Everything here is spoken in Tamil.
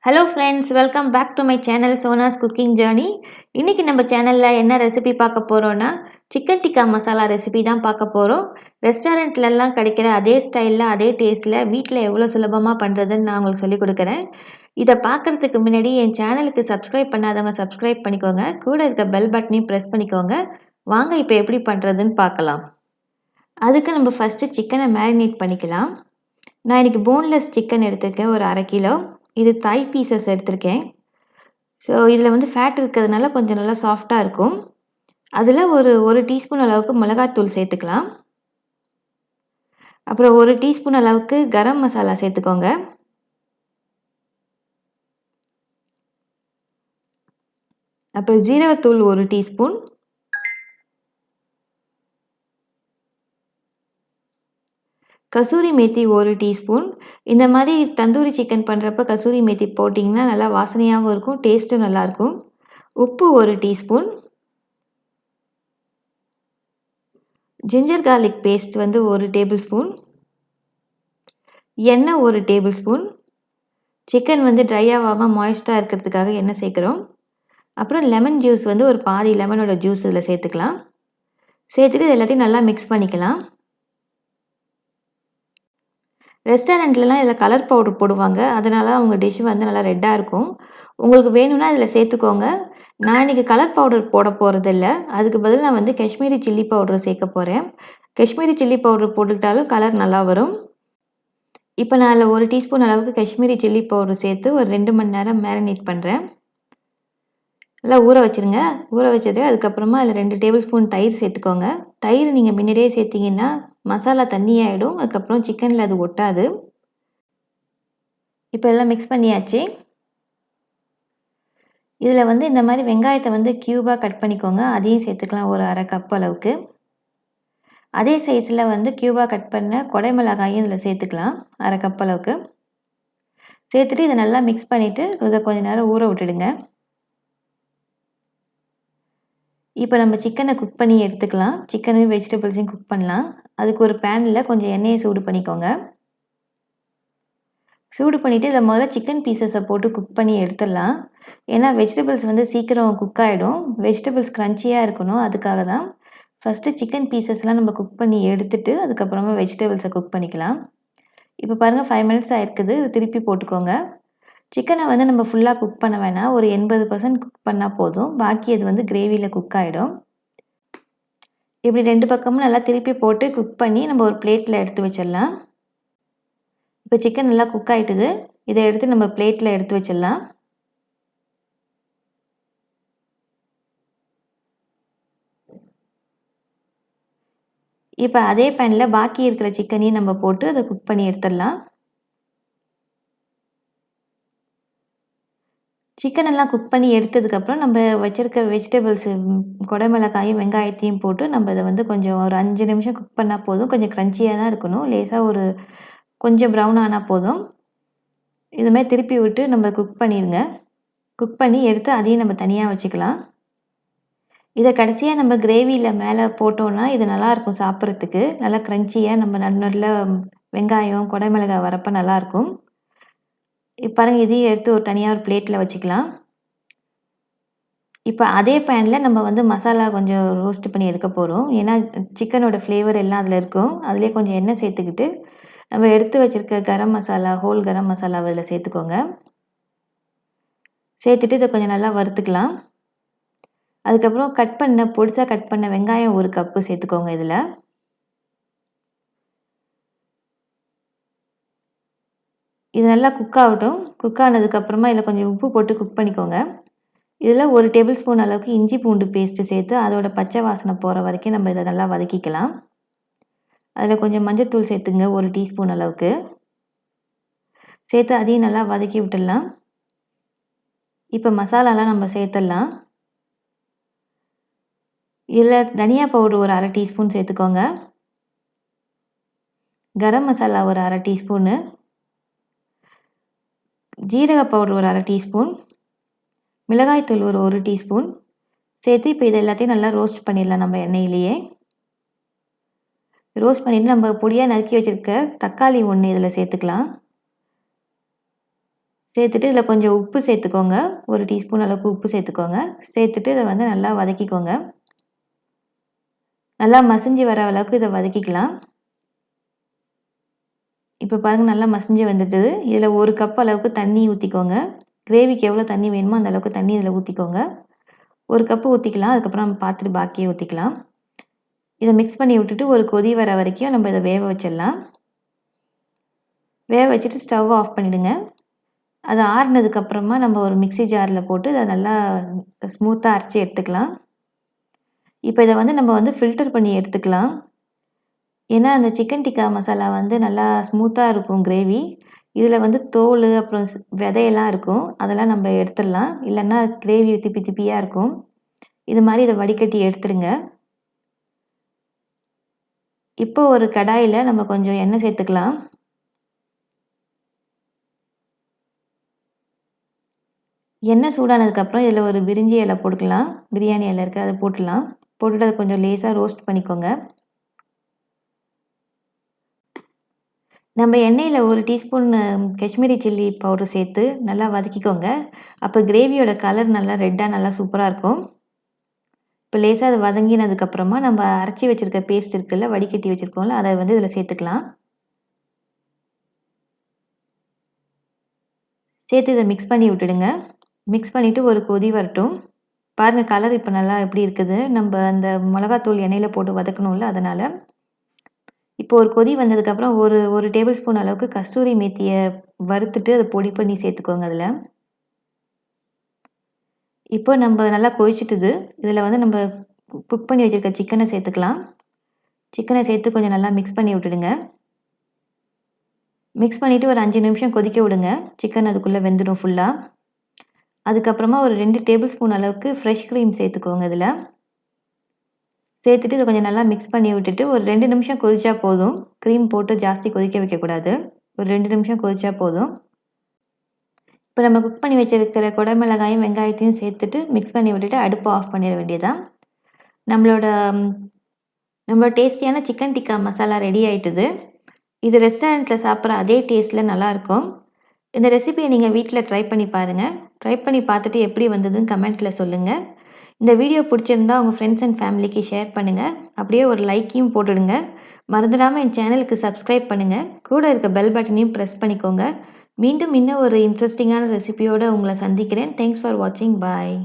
Hello friends, welcome back to my channel Sona's cooking journey. இன்றைக்கி நம்ம சேனலில் என்ன ரெசிபி பார்க்க போகிறோன்னா சிக்கன் டிக்கா மசாலா ரெசிபி தான் பார்க்க போகிறோம். ரெஸ்டாரண்ட்லலாம் கிடைக்கிற அதே ஸ்டைலில் அதே டேஸ்ட்டில் வீட்டில் எவ்வளோ சுலபமாக பண்ணுறதுன்னு நான் உங்களுக்கு சொல்லிக் கொடுக்குறேன். இதை பார்க்குறதுக்கு முன்னாடி என் சேனலுக்கு சப்ஸ்கிரைப் பண்ணாதவங்க சப்ஸ்கிரைப் பண்ணிக்கோங்க, கூட இருக்க பெல் பட்டனையும் ப்ரெஸ் பண்ணிக்கோங்க. வாங்க இப்போ எப்படி பண்ணுறதுன்னு பார்க்கலாம். அதுக்கு நம்ம ஃபஸ்ட்டு சிக்கனை மேரினேட் பண்ணிக்கலாம். நான் இன்றைக்கி போன்லெஸ் சிக்கன் எடுத்திருக்கேன், ஒரு 1/2 கிலோ. இது தாய் பீசஸ் எடுத்திருக்கேன். ஸோ இதில் வந்து ஃபேட் இருக்கிறதுனால கொஞ்சம் நல்லா சாஃப்டாக இருக்கும். அதில் ஒரு டீஸ்பூன் அளவுக்கு மிளகாத்தூள் சேர்த்துக்கலாம். அப்புறம் 1 டீஸ்பூன் அளவுக்கு கரம் மசாலா சேர்த்துக்கோங்க. அப்புறம் ஜீரகத்தூள் 1 டீஸ்பூன். கசூரி மேத்தி 1 டீஸ்பூன். இந்த மாதிரி தந்தூரி சிக்கன் பண்ணுறப்ப கசூரி மேத்தி போட்டிங்கன்னா நல்லா வாசனையாகவும் இருக்கும், டேஸ்ட்டும் நல்லாயிருக்கும். உப்பு 1 டீஸ்பூன். ஜிஞ்சர் கார்லிக் பேஸ்ட் வந்து 1 டேபிள் ஸ்பூன். எண்ணெய் 1 டேபிள் ஸ்பூன். சிக்கன் வந்து ட்ரை ஆகாமல் மாய்ஸ்டாக இருக்கிறதுக்காக எண்ணெய் சேர்க்குறோம். அப்புறம் லெமன் ஜூஸ் வந்து ஒரு பாதி லெமனோட ஜூஸ் இதில் சேர்த்துக்கலாம். சேர்த்துட்டு இது எல்லாத்தையும் நல்லா மிக்ஸ் பண்ணிக்கலாம். ரெஸ்டாரண்ட்லலாம் இதில் கலர் பவுடர் போடுவாங்க, அதனால அவங்க டிஷ் வந்து நல்லா ரெட்டாக இருக்கும். உங்களுக்கு வேணும்னா இதில் சேர்த்துக்கோங்க. நான் இன்றைக்கி கலர் பவுடர் போட போகிறதில்ல. அதுக்கு பதில் நான் வந்து காஷ்மீரி சில்லி பவுடர் சேர்க்க போகிறேன். காஷ்மீரி சில்லி பவுடர் போட்டுக்கிட்டாலும் கலர் நல்லா வரும். இப்போ நான் அதில் 1 டீஸ்பூன் அளவுக்கு காஷ்மீரி சில்லி பவுடர் சேர்த்து ஒரு 2 மணி நேரம் மேரினேட் பண்ணுறேன். நல்லா ஊற வச்சுருங்க. ஊற வச்சது அதுக்கப்புறமா அதில் 2 டேபிள் ஸ்பூன் தயிர் சேர்த்துக்கோங்க. தயிர் நீங்கள் முன்னாடியே சேர்த்திங்கன்னா மசாலா தண்ணியாகிடும், அதுக்கப்புறம் சிக்கனில் அது ஒட்டாது. இப்போ எல்லாம் மிக்ஸ் பண்ணியாச்சு. இதில் வந்து இந்த மாதிரி வெங்காயத்தை வந்து க்யூபாக கட் பண்ணிக்கோங்க, அதையும் சேர்த்துக்கலாம் ஒரு 1/2 கப் அளவுக்கு. அதே சைஸில் வந்து க்யூபாக கட் பண்ண குடைமிளகாயும் இதில் சேர்த்துக்கலாம், 1/2 கப் அளவுக்கு. சேர்த்துட்டு இதை நல்லா மிக்ஸ் பண்ணிவிட்டு இதை கொஞ்சம் நேரம் ஊற விட்டுடுங்க. இப்போ நம்ம சிக்கனை குக் பண்ணி எடுத்துக்கலாம். சிக்கனையும் வெஜிடபிள்ஸையும் குக் பண்ணலாம். அதுக்கு ஒரு பேனில் கொஞ்சம் எண்ணெயை சூடு பண்ணிக்கோங்க. சூடு பண்ணிவிட்டு இதில் முதல்ல சிக்கன் பீசஸை போட்டு குக் பண்ணி எடுத்துடலாம். ஏன்னா வெஜிடபிள்ஸ் வந்து சீக்கிரம் குக் ஆகிடும். வெஜிடபிள்ஸ் க்ரன்ச்சியாக இருக்கணும், அதுக்காக தான். ஃபஸ்ட்டு சிக்கன் பீசஸ்லாம் நம்ம குக் பண்ணி எடுத்துட்டு அதுக்கப்புறமா வெஜிடபிள்ஸை குக் பண்ணிக்கலாம். இப்போ பாருங்கள் 5 மினிட்ஸ் ஆகிருக்குது. இது திருப்பி போட்டுக்கோங்க. சிக்கனை வந்து நம்ம ஃபுல்லாக குக் பண்ண வேணாம், ஒரு 80% குக் பண்ணால் போதும். பாக்கி அது வந்து கிரேவியில் குக் ஆகிடும். இப்படி 2 பக்கமும் நல்லா திருப்பி போட்டு குக் பண்ணி நம்ம ஒரு பிளேட்டில் எடுத்து வச்சிடலாம். இப்போ சிக்கன் நல்லா குக் ஆகிட்டுது. இதை எடுத்து நம்ம பிளேட்டில் எடுத்து வச்சிடலாம். இப்போ அதே பேனில் பாக்கி இருக்கிற சிக்கனையும் நம்ம போட்டு அதை குக் பண்ணி எடுத்துடலாம். சிக்கன் எல்லாம் குக் பண்ணி எடுத்ததுக்கப்புறம் நம்ம வச்சுருக்க வெஜிடபிள்ஸு குடைமிளகாயும் வெங்காயத்தையும் போட்டு நம்ம இதை வந்து கொஞ்சம் ஒரு 5 நிமிஷம் குக் பண்ணால் போதும். கொஞ்சம் க்ரன்ச்சியாக தான் இருக்கணும், லேசாக ஒரு கொஞ்சம் ப்ரௌன் ஆனால் போதும். இதுமாதிரி திருப்பி விட்டு நம்ம குக் பண்ணிடுங்க. குக் பண்ணி எடுத்து அதையும் நம்ம தனியாக வச்சுக்கலாம். இதை கடைசியாக நம்ம கிரேவியில் மேலே போட்டோன்னா இது நல்லாயிருக்கும் சாப்பிட்றதுக்கு. நல்லா க்ரன்ச்சியாக நம்ம நடுநடுல வெங்காயம் குடைமிளகாய் வரப்போ நல்லாயிருக்கும். இப்போ பாருங்கள், இதையும் எடுத்து ஒரு தனியாக ஒரு பிளேட்டில் வச்சுக்கலாம். இப்போ அதே பேனில் நம்ம வந்து மசாலா கொஞ்சம் ரோஸ்ட் பண்ணி எடுக்க போகிறோம். ஏன்னா சிக்கனோட ஃப்ளேவர் எல்லாம் அதில் இருக்கும். அதிலே கொஞ்சம் எண்ணெய் சேர்த்துக்கிட்டு நம்ம எடுத்து வச்சுருக்க கரம் மசாலா, ஹோல் கரம் மசாலாவை இதில் சேர்த்துக்கோங்க. சேர்த்துட்டு இதை கொஞ்சம் நல்லா வறுத்துக்கலாம். அதுக்கப்புறம் பொடிசாக கட் பண்ண வெங்காயம் 1 கப்பு சேர்த்துக்கோங்க. இதில் இது நல்லா குக் ஆகட்டும். குக் ஆனதுக்கப்புறமா இதில் கொஞ்சம் உப்பு போட்டு குக் பண்ணிக்கோங்க. இதில் 1 டேபிள் ஸ்பூன் அளவுக்கு இஞ்சி பூண்டு பேஸ்ட்டு சேர்த்து அதோட பச்சை வாசனை போகிற வரைக்கும் நம்ம இதை நல்லா வதக்கிக்கலாம். அதில் கொஞ்சம் மஞ்சத்தூள் சேர்த்துங்க, 1 டீஸ்பூன் அளவுக்கு சேர்த்து அதையும் நல்லா வதக்கி விட்டுடலாம். இப்போ மசாலாலாம் நம்ம சேர்த்துடலாம். இதில் தனியா பவுடர் ஒரு 1/2 டீஸ்பூன் சேர்த்துக்கோங்க. கரம் மசாலா ஒரு 1/2 டீஸ்பூனு. ஜீரக பவுடர் ஒரு 1/2 டீஸ்பூன். மிளகாய்த்தூள் ஒரு 1 டீஸ்பூன் சேர்த்து இப்போ இது எல்லாத்தையும் நல்லா ரோஸ்ட் பண்ணிடலாம். நம்ம எண்ணெயிலேயே ரோஸ்ட் பண்ணிவிட்டு நம்ம பொடியாக நறுக்கி வச்சுருக்க தக்காளி 1 இதில் சேர்த்துக்கலாம். சேர்த்துட்டு இதில் கொஞ்சம் உப்பு சேர்த்துக்கோங்க. 1 டீஸ்பூன் அளவுக்கு உப்பு சேர்த்துக்கோங்க. சேர்த்துட்டு இதை வந்து நல்லா வதக்கிக்கோங்க. நல்லா மசிஞ்சு வர அளவுக்கு இதை வதக்கிக்கலாம். இப்போ பாருங்கள் நல்லா மசிஞ்சு வந்துடுது. இதில் 1 கப் அளவுக்கு தண்ணி ஊற்றிக்கோங்க. கிரேவிக்கு எவ்வளோ தண்ணி வேணுமோ அந்த அளவுக்கு தண்ணி இதில் ஊற்றிக்கோங்க. 1 கப்பு ஊற்றிக்கலாம். அதுக்கப்புறம் நம்ம பார்த்துட்டு பாக்கியே ஊற்றிக்கலாம். இதை மிக்ஸ் பண்ணி விட்டுட்டு ஒரு கொதி வர வரைக்கும் நம்ம இதை வேக வச்சிடலாம். வேக வச்சுட்டு ஸ்டவ் ஆஃப் பண்ணிவிடுங்க. அது ஆறுனதுக்கப்புறமா நம்ம ஒரு மிக்ஸி ஜாரில் போட்டு அதை நல்லா ஸ்மூத்தாக அரைச்சி எடுத்துக்கலாம். இப்போ இதை வந்து நம்ம வந்து ஃபில்டர் பண்ணி எடுத்துக்கலாம். ஏன்னா அந்த சிக்கன் டிக்கா மசாலா வந்து நல்லா ஸ்மூத்தாக இருக்கும் கிரேவி. இதில் வந்து தோல் அப்புறம் விதையெல்லாம் இருக்கும். அதெல்லாம் நம்ம எடுத்துடலாம். இல்லைன்னா கிரேவி திப்பி திப்பியாக இருக்கும். இது மாதிரி இதை வடிகட்டி எடுத்துருங்க. இப்போ ஒரு கடாயில் நம்ம கொஞ்சம் எண்ணெய் சேர்த்துக்கலாம். எண்ணெய் சூடானதுக்கப்புறம் இதில் ஒரு பிரிஞ்சி இலை போட்டுக்கலாம். பிரியாணி இலை இருக்குது அதை போட்டுடலாம். போட்டுட்டு அதை கொஞ்சம் லேசாக ரோஸ்ட் பண்ணிக்கோங்க. நம்ம எண்ணெயில் 1 டீஸ்பூன் காஷ்மீரி சில்லி பவுடர் சேர்த்து நல்லா வதக்கிக்கோங்க. அப்போ கிரேவியோட கலர் நல்லா ரெட்டாக நல்லா சூப்பராக இருக்கும். இப்போ லேசாக அது வதங்கினதுக்கப்புறமா நம்ம அரைச்சி வச்சுருக்க பேஸ்ட் இருக்குல்ல, வடிகட்டி வச்சுருக்கோம்ல, அதை வந்து இதில் சேர்த்துக்கலாம். சேர்த்து இதை மிக்ஸ் பண்ணி விட்டுடுங்க. மிக்ஸ் பண்ணிவிட்டு ஒரு கொதி வரட்டும். பாருங்கள் கலர் இப்போ நல்லா எப்படி இருக்குது. நம்ம அந்த மிளகாத்தூள் எண்ணெயில் போட்டு வதக்கணும்ல, அதனால். இப்போ ஒரு கொதி வந்ததுக்கப்புறம் ஒரு டேபிள் ஸ்பூன் அளவுக்கு கஸ்தூரி மேத்தியை வறுத்துட்டு அதை பொடி பண்ணி சேர்த்துக்கோங்க அதில். இப்போ நம்ம நல்லா கொதிச்சிட்டுது. இதில் வந்து நம்ம குக் பண்ணி வச்சுருக்க சிக்கனை சேர்த்துக்கலாம். சிக்கனை சேர்த்து கொஞ்சம் நல்லா மிக்ஸ் பண்ணி விட்டுடுங்க. மிக்ஸ் பண்ணிவிட்டு ஒரு 5 நிமிஷம் கொதிக்க விடுங்க. சிக்கன் அதுக்குள்ளே வெந்துடும் ஃபுல்லாக. அதுக்கப்புறமா ஒரு 2 டேபிள் ஸ்பூன் அளவுக்கு ஃப்ரெஷ் க்ரீம் சேர்த்துக்கோங்க இதில். சேர்த்துட்டு இதை கொஞ்சம் நல்லா மிக்ஸ் பண்ணி விட்டுட்டு ஒரு 2 நிமிஷம் கொதிச்சா போதும். க்ரீம் போட்டு ஜாஸ்தி கொதிக்க வைக்கக்கூடாது. ஒரு 2 நிமிஷம் கொதிச்சா போதும். இப்போ நம்ம குக் பண்ணி வச்சுருக்கிற குடமிளகாயும் வெங்காயத்தையும் சேர்த்துட்டு மிக்ஸ் பண்ணி விட்டுட்டு அடுப்பை ஆஃப் பண்ணிட வேண்டியதான். நம்மளோட டேஸ்டியான சிக்கன் டிக்கா மசாலா ரெடி ஆயிட்டுது. இது ரெஸ்டாரண்ட்டில் சாப்பிட்ற அதே டேஸ்ட்டில் நல்லாயிருக்கும். இந்த ரெசிபியை நீங்கள் வீட்டில் ட்ரை பண்ணி பாருங்கள். ட்ரை பண்ணி பார்த்துட்டு எப்படி வந்ததுன்னு கமெண்ட்டில் சொல்லுங்கள். இந்த வீடியோ பிடிச்சிருந்தா உங்கள் ஃப்ரெண்ட்ஸ் அண்ட் ஃபேமிலிக்கு ஷேர் பண்ணுங்கள். அப்படியே ஒரு லைக்கையும் போட்டுடுங்க. மறந்துடாமல் என் சேனலுக்கு சப்ஸ்கிரைப் பண்ணுங்கள். கூட இருக்க பெல் பட்டனையும் ப்ரெஸ் பண்ணிக்கோங்க. மீண்டும் இன்னும் ஒரு இன்ட்ரெஸ்டிங்கான ரெசிபியோடு உங்களை சந்திக்கிறேன். தேங்க்ஸ் ஃபார் வாட்சிங். பாய்.